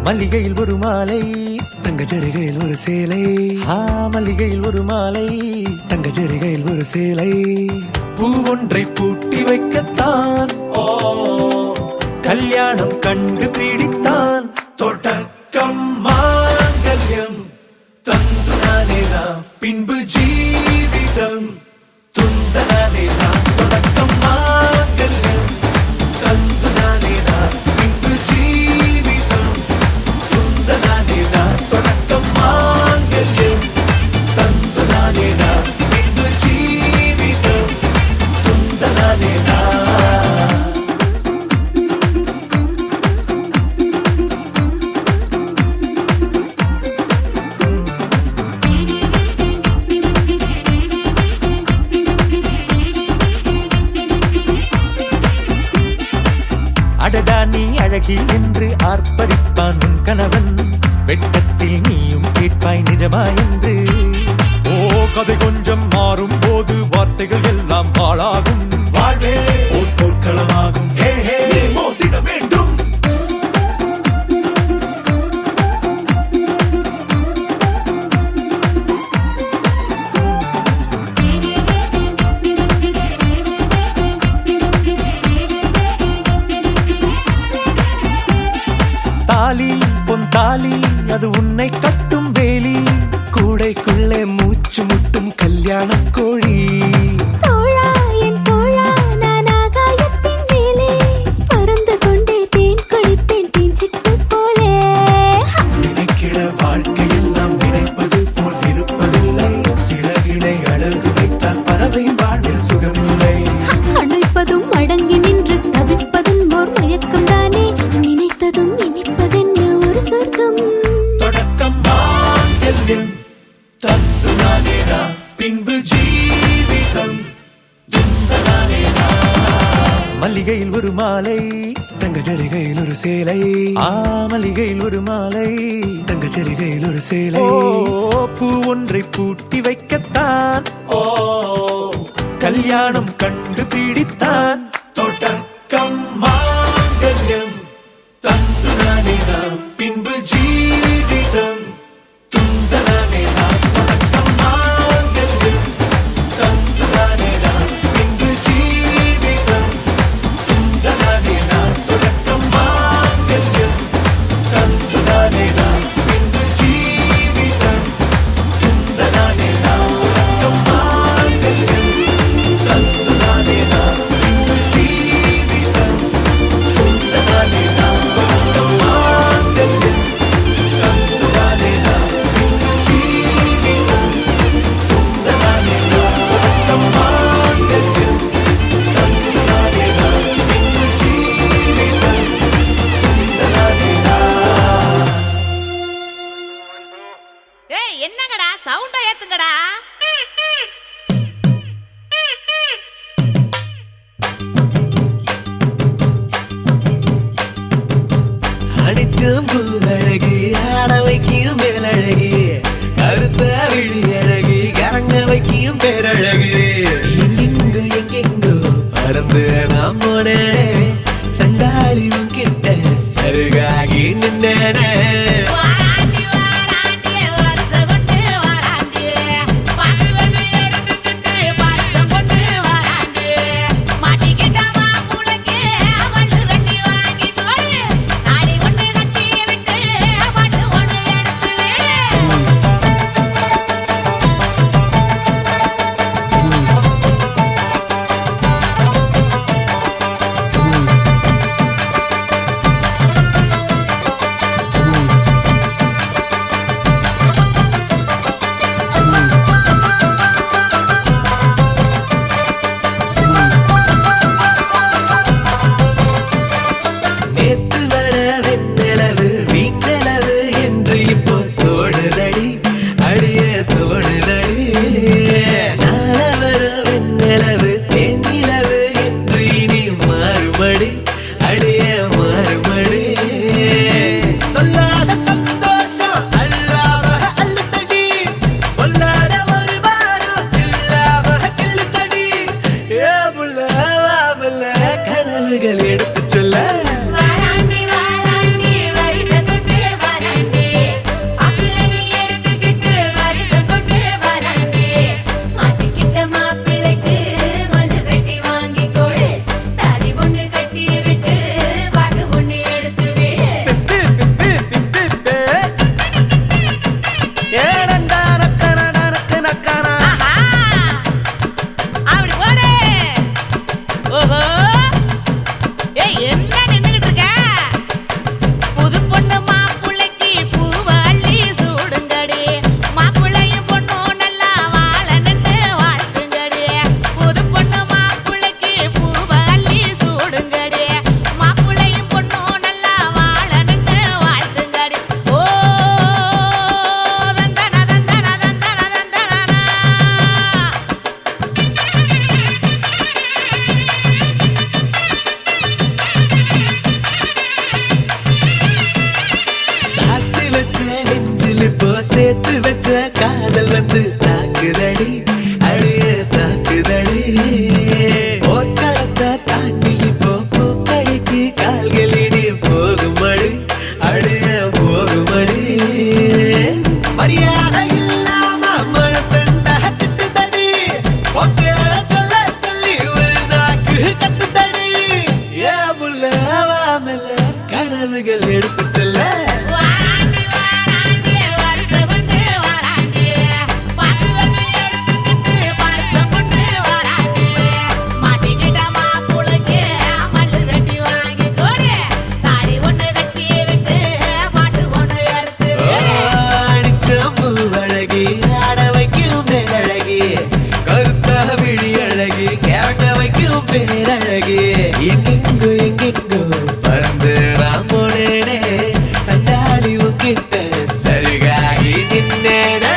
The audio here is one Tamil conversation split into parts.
மல்லிகையில் ஒரு மாலை தங்க ஜரிகையில் ஒரு சேலை. மல்லிகையில் ஒரு மாலை தங்க ஜரிகையில் ஒரு சேலை. பூ ஒன்றை பூட்டி வைக்கத்தான் கல்யாணம் கண்டு பிடித்தான். தொடக்கம் மாங்கல்யம் தந்துனானே நாம் பின்பு ஜீவிதம் துந்தனானே நாம். தொடக்கம் மாங்கல்யம் தந்துனானே நாம் பின்பு ஜீவிதம் துந்தனானே நாம். தொடக்கம் மாங்கல்யம் தந்துனானே நாம் பின்பு ஜீவிதம் துந்தனானே நாம். அடடா நீ அழகி என்று ஆர்ப்பரிப்பான் உன் கணவன். வெட்டத்தில் நீயும் கேட்பாய் நிஜமா என்று. கதை கொஞ்சம் மாறும் போது வார்த்தைகள் எல்லாம் பாழாகும். வாழ்வே ஓர் போர்க்களமாகும். மோதிட வேண்டும். தாலி பொன் தாலி அது உன்னை கட்டும் வேலி. கூடைக்குள்ளே மூச்சு முட்டும் கல்யாண கோழி. தோழா என் தோழா நான் ஆகாயத்தின் மேலே பறந்து கொண்டே தேன் குடிப்பேன் தேஞ்சிட்டு போலே. நினைக்கிற வாழ்க்கையில் நாம் நினைப்பது போல் இருப்பதில்லை. சிறகினை அழகு வைத்தால் பறவை வாழ்வில் சுகமில்லை. அணைப்பதும் அடங்கி நின்று தவிப்பதும் ஓர் மயக்கம் தானே. நினைத்ததும் இனிப்பதென்ன ஒரு சொர்க்கம். தொடக்கம் மாங்கல்யம் தந்துனானே நாம் பின்பு ஜீவிதம் துந்தனானே நாம். மல்லிகையில் ஒரு மாலை தங்க ஜரிகையில் ஒரு சேலை. மல்லிகையில் ஒரு மாலை தங்க ஜரிகையில் ஒரு சேலை. பூ ஒன்றை பூட்டி வைக்கத்தான் கல்யாணம் கண்டு பிடித்தான். தொடக்கம் மாங்கல்யம் தந்துனானே நாம் பின்பு ஜீவிதம் துந்தனானே நாம். தொடக்கம் மாங்கல்யம் தந்துனானே நாம் பின்பு ஜீவிதம் துந்தனானே நாம். தொடக்கம் மாங்கல்யம் தந்துனானே நாம் பின்பு ஜீவிதம் துந்தனானே நாம். தொடக்கம் மாங்கல்யம் தந்துனானே நாம் பின்பு இருக்கும் பேரழகு எங்கெங்கோ எங்கெங்கோ பறந்து நான் போனேனே சண்டாளி உக்கிட்ட சருகாகி நின்னேனே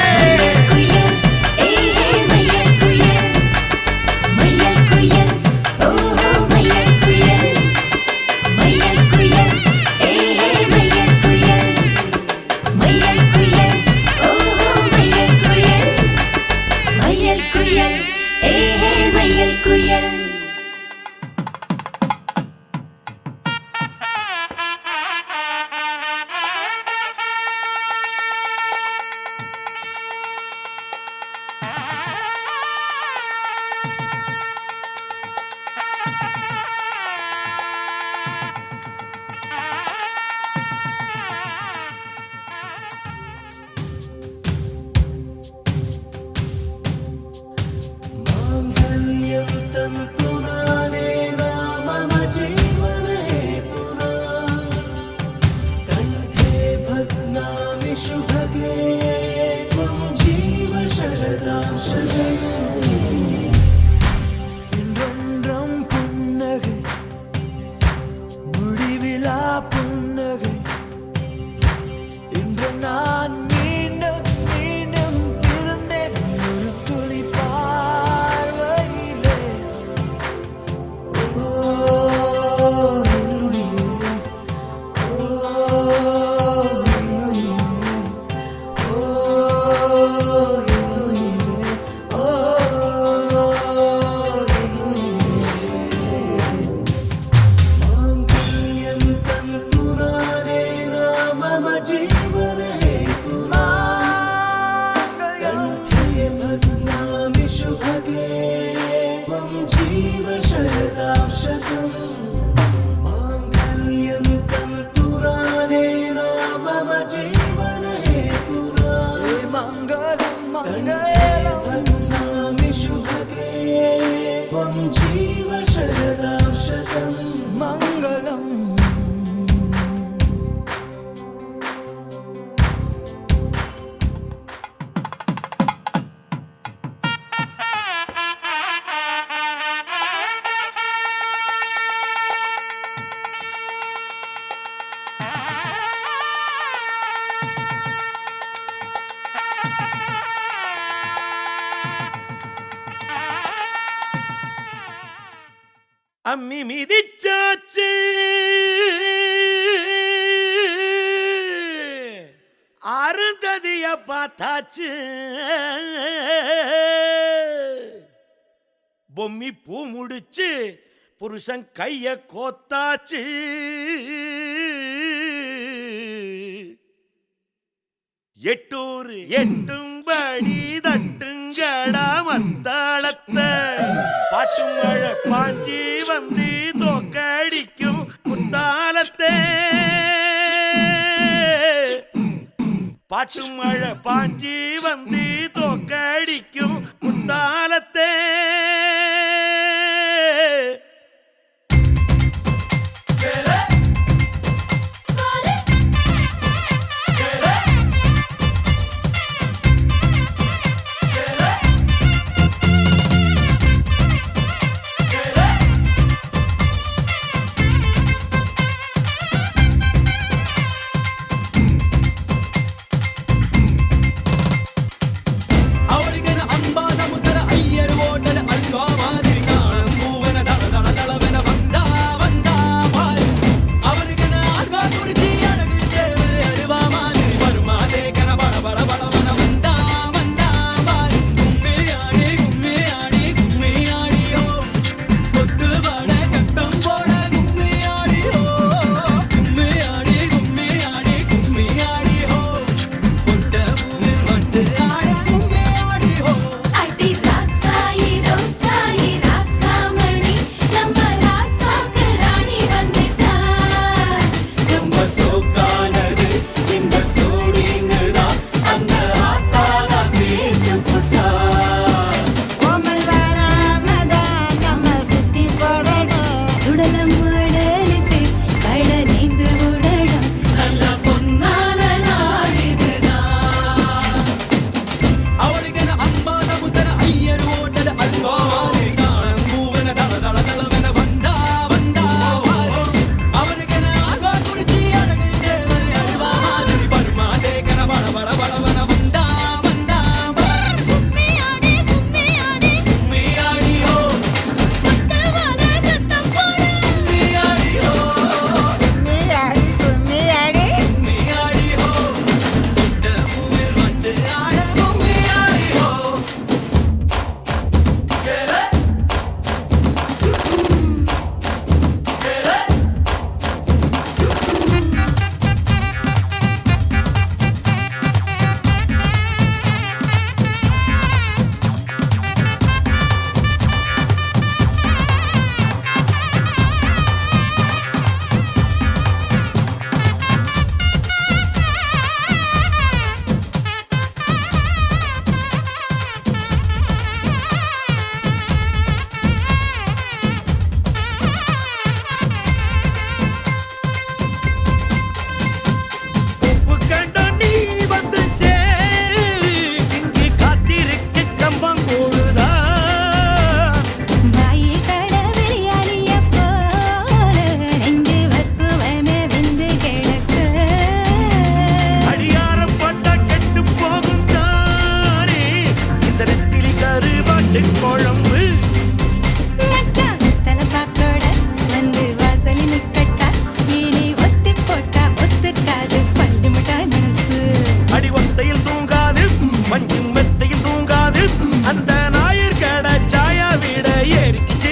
அம்மி மிதிச்சாச்சு அருந்ததிய பார்த்தாச்சு பொம்மி பூ முடிச்சு புருஷன் கைய கோத்தாச்சு எட்டூர் எட்டும்படி தட்டுங்கடா மத்தாளத்தை பாட்டு மழை பாஞ்சி வந்து தோக்கடிக்கும் குத்தாலத்தே பாட்டு மழை பாஞ்சி வந்து தோக்கடிக்கும் குத்தாலத்தே ಅವಳಿಗೆ ಅಂಬಾ ಸಮುದ್ರ ಅಯ್ಯ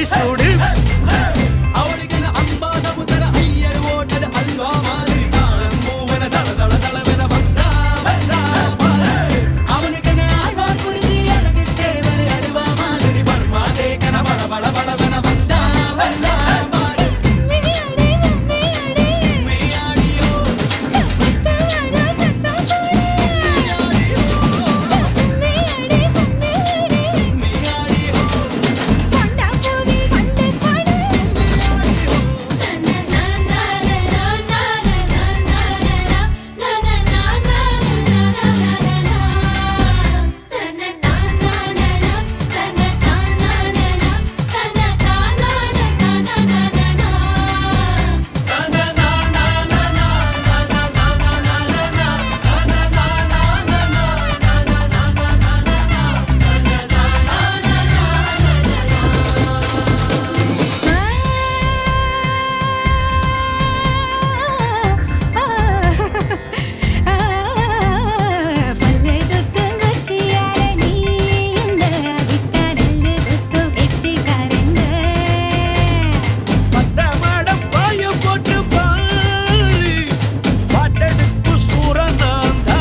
சூடு அவளுக்கு அம்பா சமுத்திர ஐயர் ஓட்டது அல்வா மாதிரி காலம் மூவன தள தள தளவென வந்தா வந்தா பாரு அவனுக்கு ஆழ்வார் குறிஞ்சி அழகு தேவர் அருவா மாதிரி பர்மா தேக்கன பட பட படவென வந்தா வந்தா பாரு மேயாடியோ மேயாடியோ பத்தமாடம் பாய போட்டு பாரு பாட்டெடுப்பு சூரனாந்தா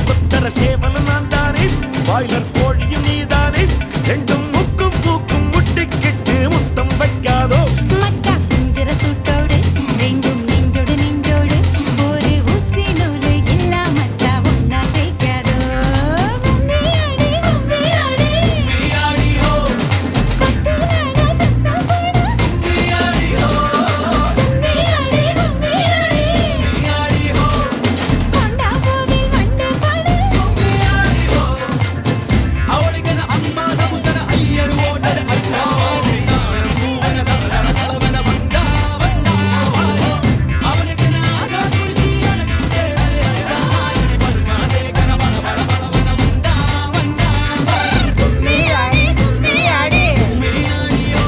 கொத்தர சேவலும் நான் தானே பாய்லர் கோழியும் நீதானே ரெண்டும் முக்கும் பூக்கும் முட்டிக்கிட்டு முத்தம் வைக்காதோ மேயாடியோ மேயாடியோ மேயாடியோ மேயாடியோ அவளுக்கு அம்பா சமுத்திர ஐயர் ஓட்டது அல்வா மாதிரி காலம் மூவன தள தள தளவென வந்தா வந்தா பாரு அவனுக்கு ஆழ்வார் குறிஞ்சி அழகு தேவர் அருவா மாதிரி பர்மா தேக்கன பட பட படவென வந்தா வந்தா பாரு மேயாடியோ மேயாடியோ மேயாடியோ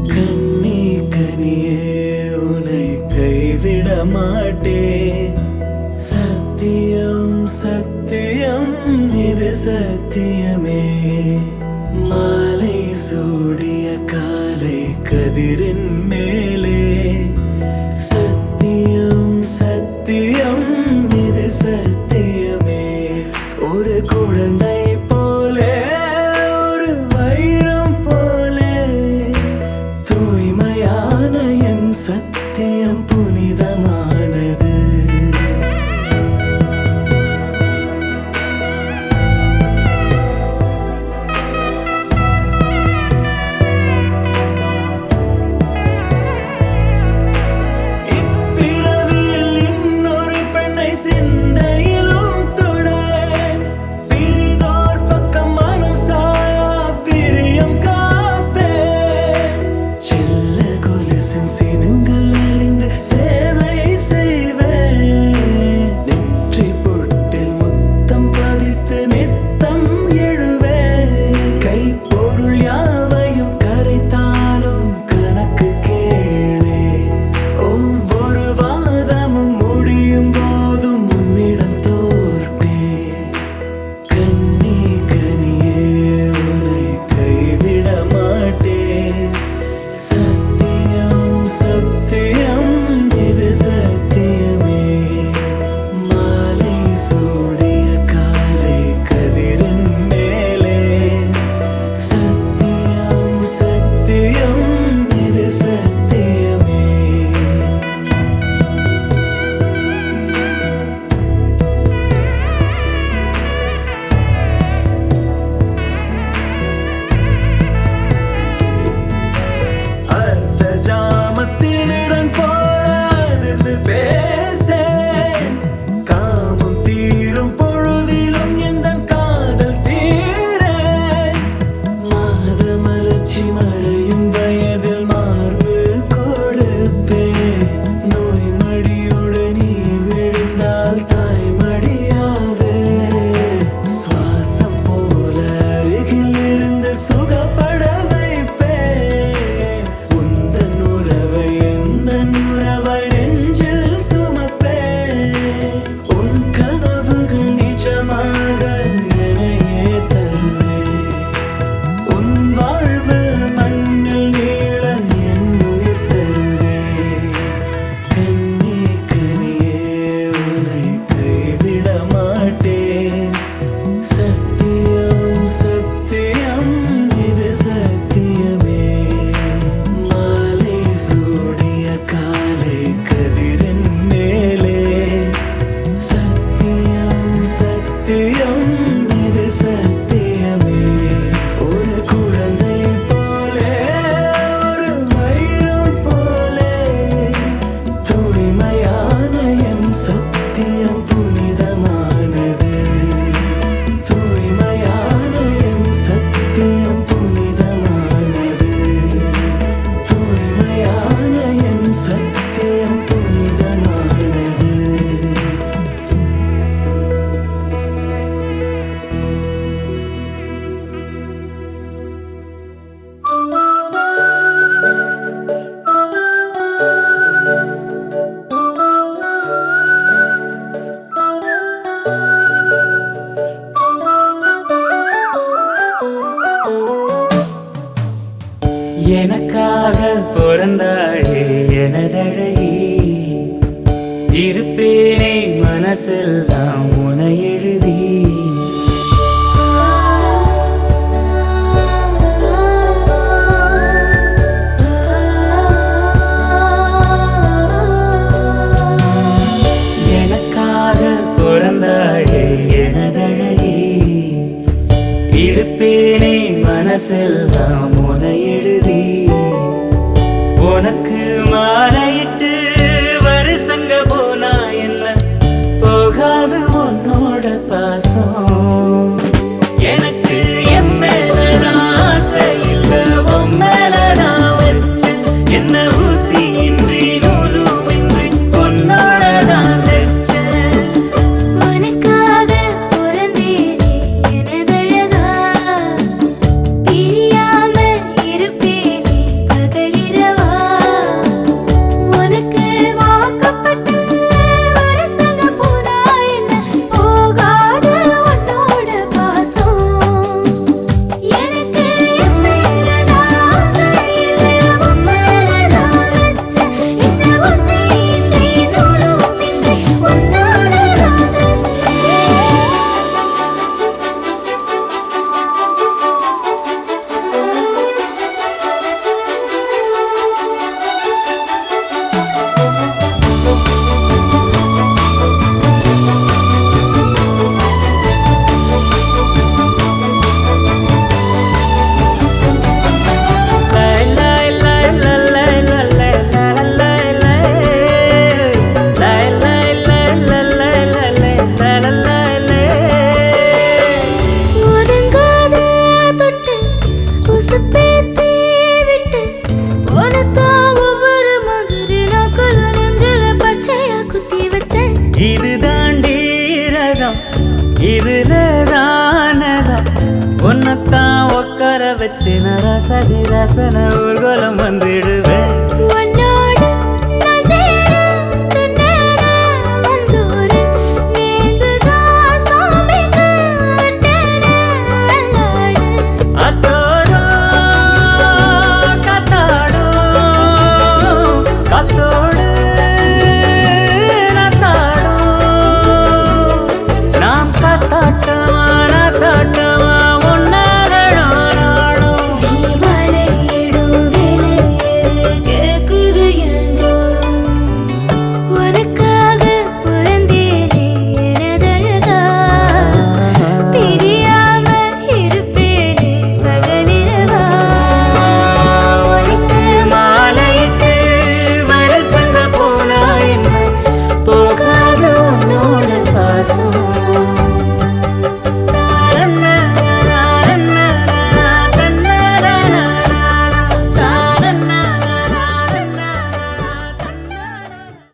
கண்ணே கனியே உன்னை கைவிட மாட்டேன் சத்தியம் சத்தியம் இது சத்தியமே மாலை சூடிய காலை கதிரின் மேலே சத்தியம் சத்தியம் இது சத்தியமே ஒரு குழந்தை போலே ஒரு வைரம் போலே தூய்மையான என் சத்தியம் புனிதமானது பேசேன் காமம் தீரும் பொழுதிலும் எந்தன் காதல் தீரேன் மாத மலர்ச்சி மறையும் வயதில் மார்பு கொடுப்பேன் நோய் மடியோடு நீ விழுந்தால் தாய் மடியாதே சுவாசம் போல அருகில் இருந்து சுகப்பட வைப்பேன் உந்தன் உறவை எந்தன் உறவை நெஞ்சில் சுமப்பேன் உன் கனவுகள் நிஜமாக என்னையே தருவேன் உன் வாழ்வு மண்ணில் நீள என் உயிர் தருவேன் கண்ணே கனியே உன்னை கைவிட மாட்டேன் சத்தியம் சத்தியம் இது சத்தியமே மாலை சூடிய காலை கதிரின் மேலே சத்தியம் சத்தியம் இது சத்தியமே ஒரு குழந்தை போலே ஒரு வைரம் போலே தூய்மையான என் சத்தியம் புனிதமானது தூய்மையான என் சத்தியம் புனிதமானது தூய்மையான என் சத்தியம் புனிதமானது எனக்காக பிறந்தாயே எனதழகி இருப்பேனே மனசில் தான் உனை எழுதி எனக்காக பிறந்தாயே எனதழகி இருப்பேனே மனசில் தான் உனை எழுதி உனக்கு மாலையிட்டு வருஷங்க போனா என்ன போகாது உன்னோட பாசம் எனக்கு என் மேலதான் ஆசை இல்ல உன் மேலதான் வச்சு என்ன ஊசியின்றி நூலுமின்றி உன்னோட தான் வச்சேன் உனக்காக பிறந்தேனே எனதழகா பிரியாம இருப்பேனே பகலிரவா உனக்கு வாக்கப்பட்ட வருஷங்க போனா என்ன போகாது உன்னோட பாசம் எனக்கு என் மேலதான் ஆசை இல்லை உன் மேலதான் வச்சு என்ன ஊசியின்றி நூலுமின்றி உன்னோட தான் வச்சேன் ஒதுங்காத தொட்டு உசுப்பேத்தி விட்டு உனத்தான் ஒவ்வொரு மாதிரி நாக்குல நெஞ்சில பச்சையா குத்தி வச்சேன் இது தாண்டி ரகம் இதுல தானதம் உன்னத்தான் உட்கார வச்சு நான் ரசதி ரசன ஊர்வலம் வந்துடுவேன்